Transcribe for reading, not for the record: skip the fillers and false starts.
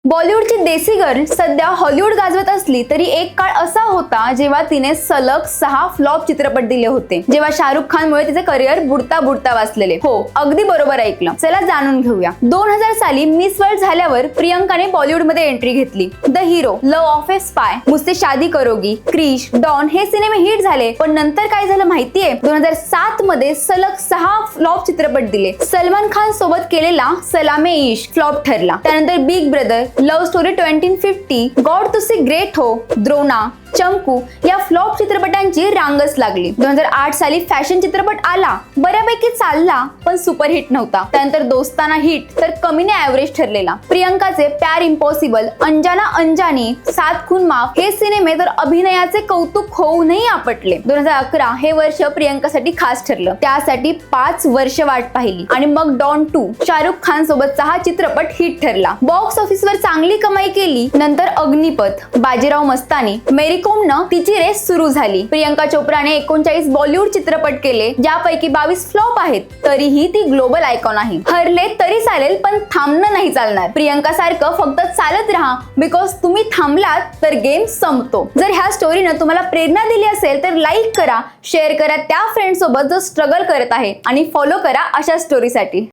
बॉलिवूडची देसी गर्ल सध्या हॉलिवूड गाजवत असली तरी एक काळ असा होता जेव्हा तिने सलग 6 फ्लॉप चित्रपट दिले होते, जेव्हा शाहरुख खानमुळे तिचे करिअर बुडता बुडता वाचलेले. हो, अगदी बरोबर ऐकलं. चला जाणून घेऊया. 2000 साली मिस वर्ल्ड झाल्यावर प्रियंकाने बॉलिवूडमध्ये एंट्री घेतली. The hero, love of A spy, मुझसे शादी करोगी, क्रिश, डॉन हे सिनेमे हिट झाले. पण नंतर काय झालं माहितीये? 2007 मध्ये सलग 6 फ्लॉप चित्रपट दिले. सलमान खान सोबत केलेला सलामे इश्क फ्लॉप ठरला. त्यानंतर Big Brother, Love Story 2050, God Tussi Great Ho, Drona, चंकू या फ्लॉप चित्रपटांची रांगच लागली. 2008 साली फॅशन चित्रपट आला, बऱ्यापैकी चालला पण सुपरहिट नव्हता. त्यानंतर दोस्ताना हिट तर कमीने ॲव्हरेज ठरलेला. प्रियंकाचे प्यार इम्पॉसिबल, अंजाना अंजानी, सात खून माफ हे सिनेमे तर अभिनयाचे कौतुक होऊनही आपटले. 2011 हे वर्ष प्रियंकासाठी खास ठरलं. त्यासाठी 5 वर्ष वाट पाहिली आणि मग डॉन 2 शाहरुख खान सोबतचा हा चित्रपट हिट ठरला. बॉक्स ऑफिसवर चांगली कमाई केली. नंतर अग्निपथ, बाजीराव मस्तानी, मेरी कोमनं तिची रेस सुरू झाली. प्रियंका चोप्राने 39 बॉलिवूड चित्रपट केले, ज्यापैकी 22 फ्लॉप आहेत. तरीही ती ग्लोबल आयकॉन आहे. हरले तरी चालेल पण थांबणं नाही चालणार. प्रियंका सारखं फक्त चालत राहा, बिकॉज तुम्ही थांबलात तर गेम संपतो. जर ह्या स्टोरीनं तुम्हाला प्रेरणा दिली असेल तर लाईक करा, शेअर करा त्या फ्रेंड सोबत जो स्ट्रगल करत आहे आणि फॉलो करा अशा स्टोरीसाठी.